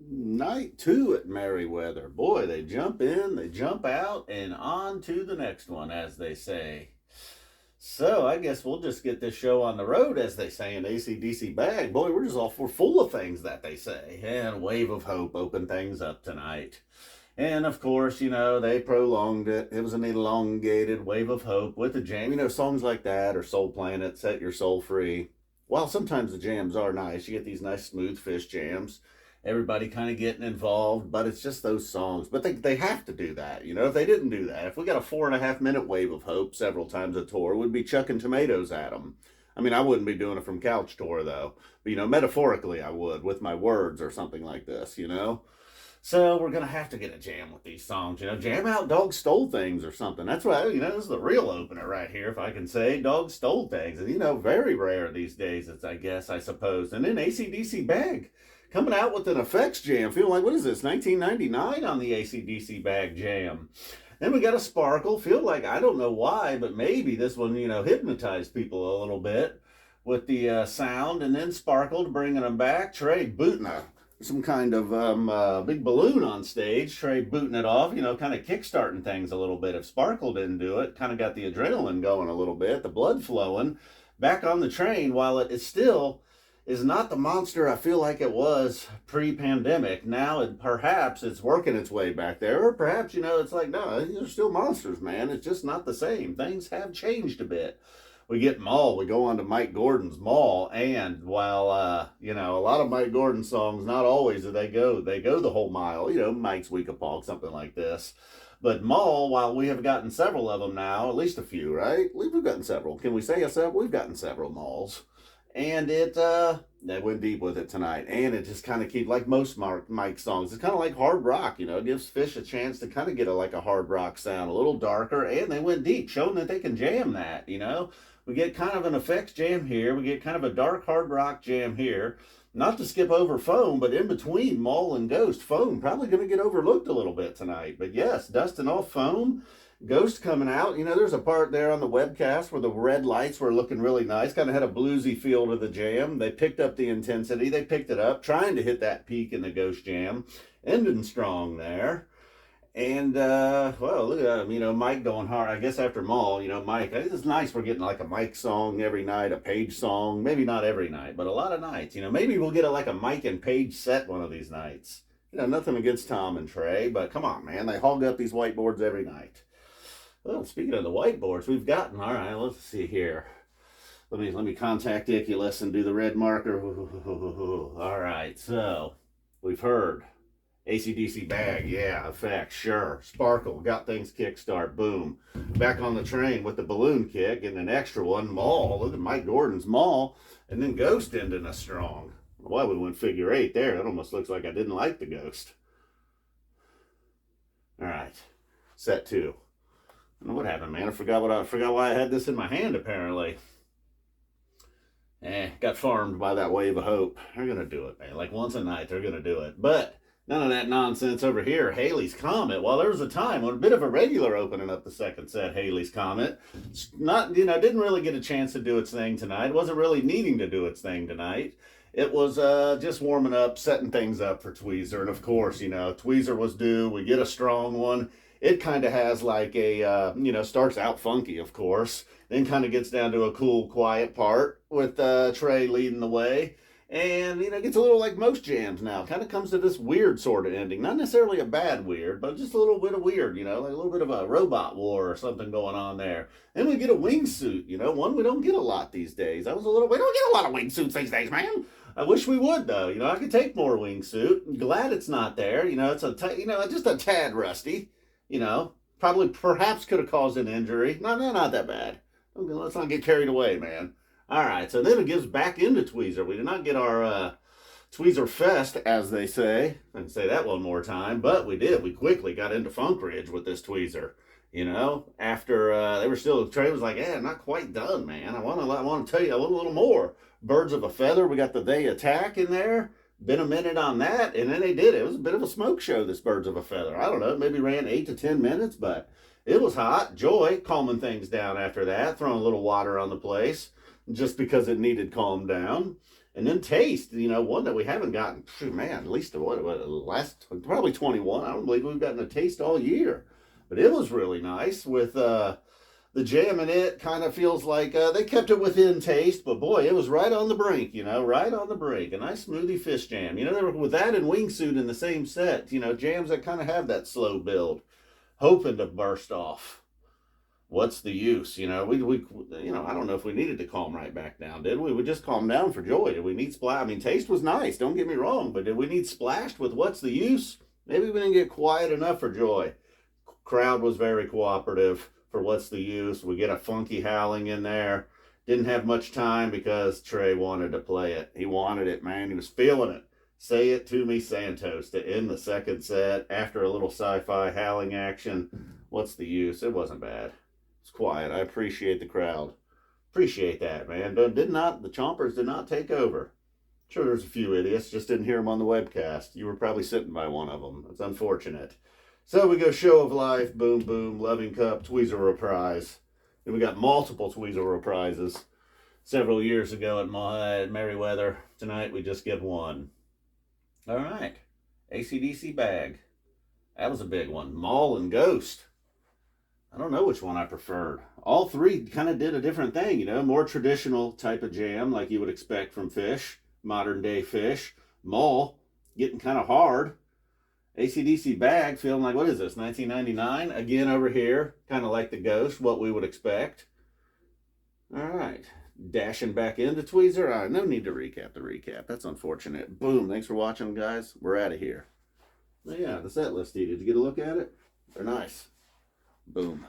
Night 2 at Merriweather. Boy, they jump in, they jump out, and on to the next one, as they say. So I guess we'll just get this show on the road, as they say in AC/DC bag. Boy, we're full of things that they say. And Wave of Hope opened things up tonight. And of course, they prolonged it. It was an elongated Wave of Hope with a jam. Songs like that, or Soul Planet, Set Your Soul Free. While sometimes the jams are nice, you get these nice smooth Phish jams. Everybody kind of getting involved, but it's just those songs. But they have to do that, if they didn't do that. If we got a 4.5-minute Wave of Hope several times a tour, we'd be chucking tomatoes at them. I mean, I wouldn't be doing it from couch tour, though. But, metaphorically, I would, with my words or something like this, So we're going to have to get a jam with these songs, Jam out Dog Stole Things or something. That's right, this is the real opener right here, if I can say. Dog Stole Things. And, very rare these days, I suppose. And then AC/DC Bag coming out with an effects jam. Feeling like, what is this, 1999 on the AC/DC Bag jam. Then we got a Sparkle. Feel like, I don't know why, but maybe this one, hypnotized people a little bit with the sound. And then Sparkle bringing them back. Trey booting some kind of big balloon on stage. Trey booting it off, kind of kickstarting things a little bit. If Sparkle didn't do it, kind of got the adrenaline going a little bit, the blood flowing back on the train, while it is still is not the monster I feel like it was pre-pandemic. Now perhaps it's working its way back there, or perhaps, it's like, no, these are still monsters, man. It's just not the same. Things have changed a bit. We get Mull, we go on to Mike Gordon's Mull, and while, a lot of Mike Gordon songs, not always do they go the whole mile, Mike's Weekapaw, something like this. But Mull, while we have gotten several of them now, at least a few, right? We've gotten several. Can we say several? We've gotten several Mulls. And they went deep with it tonight. And it just kind of keeps, like most Mike songs, it's kind of like hard rock, It gives Phish a chance to kind of get like a hard rock sound, a little darker, and they went deep, showing that they can jam that, We get kind of an effects jam here. We get kind of a dark hard rock jam here. Not to skip over Foam, but in between Mull and Ghost, Foam probably going to get overlooked a little bit tonight. But yes, dusting off Foam. Ghost coming out. There's a part there on the webcast where the red lights were looking really nice. Kind of had a bluesy feel to the jam. They picked up the intensity. They picked it up, trying to hit that peak in the Ghost jam. Ending strong there. And, well, look at him, Mike going hard. I guess after Mull, Mike, it's nice we're getting like a Mike song every night, a Page song. Maybe not every night, but a lot of nights. Maybe we'll get like a Mike and Page set one of these nights. Nothing against Tom and Trey, but come on, man. They hog up these whiteboards every night. Well, speaking of the whiteboards, we've gotten, all right, let's see here. Let me contact Iculus and do the red marker. All right, so we've heard AC/DC Bag, yeah, effects, sure. Sparkle, got things kickstart, boom. Back on the train with the balloon kick and an extra one. Mull, look at Mike Gordon's Mull, and then Ghost ending us strong. Well, we went figure 8 there. That almost looks like I didn't like the Ghost. All right, set 2. I don't know what happened, man. I forgot why I had this in my hand, apparently. Got farmed by that Wave of Hope. They're going to do it, man. Like once a night, they're going to do it. But none of that nonsense over here. Halley's Comet. Well, there was a time when a bit of a regular opening up the second set, Halley's Comet. Not, didn't really get a chance to do its thing tonight. It wasn't really needing to do its thing tonight. It was just warming up, setting things up for Tweezer. And of course, Tweezer was due. We get a strong one. It kind of has like a, starts out funky, of course, then kind of gets down to a cool, quiet part with Trey leading the way. And, gets a little like most jams now. Kind of comes to this weird sort of ending. Not necessarily a bad weird, but just a little bit of weird, like a little bit of a robot war or something going on there. Then we get a Wingsuit, one we don't get a lot these days. We don't get a lot of Wingsuits these days, man. I wish we would, though. I could take more Wingsuit. I'm glad it's not there. It's just a tad rusty. Perhaps could have caused an injury. No, not that bad. Okay, let's not get carried away, man. All right, so then it gives back into Tweezer. We did not get our Tweezer Fest, as they say. I can say that one more time, but we did. We quickly got into Funk Ridge with this Tweezer. After they were still, Trey was like, not quite done, man. I want to tell you a little more. Birds of a Feather, we got the They Attack in there. Been a minute on that, and then they did. It was a bit of a smoke show, this Birds of a Feather. I don't know, maybe ran 8 to 10 minutes, but it was hot. Joy calming things down after that, throwing a little water on the place. just because it needed calmed down. And then Taste, you know, one that we haven't gotten, man, at least what last, probably 21. I don't believe we've gotten a Taste all year. But it was really nice with the jam in it. Kind of feels like they kept it within Taste, but boy, it was right on the brink, you know, right on the brink. A nice smoothie Phish jam. You know, with that and Wingsuit in the same set, you know, jams that kind of have that slow build, hoping to burst off. What's the use? You know, we you know, I don't know if we needed to calm right back down, did we? We just calmed down for joy. Did we need splash? I mean, Taste was nice, don't get me wrong, but did we need splashed with what's the use? Maybe we didn't get quiet enough for joy. Crowd was very cooperative for what's the use. We get a funky Howling in there. Didn't have much time because Trey wanted to play it. He wanted it, man. He was feeling it. Say It To Me, Santos, to end the second set after a little sci-fi Howling action. What's the use? It wasn't bad. It's quiet. I appreciate the crowd. Appreciate that, man. But the chompers did not take over. Sure, there's a few idiots. Just didn't hear them on the webcast. You were probably sitting by one of them. It's unfortunate. So we go Show of Life, Boom Boom, Loving Cup, Tweezer Reprise. And we got multiple Tweezer Reprises several years ago at Merriweather. Tonight we just get one. All right. AC/DC Bag. That was a big one. Mull and Ghost. I don't know which one I preferred. All three kind of did a different thing, you know, more traditional type of jam like you would expect from Phish, modern day Phish. Mull getting kind of hard. AC/DC Bag feeling like, what is this, 1999? Again over here, kind of like the Ghost, what we would expect. All right, dashing back into Tweezer. All right, no need to recap the recap. That's unfortunate. Boom, thanks for watching, guys. We're out of here. Well, yeah, the set list, did you get a look at it? They're nice. Boom.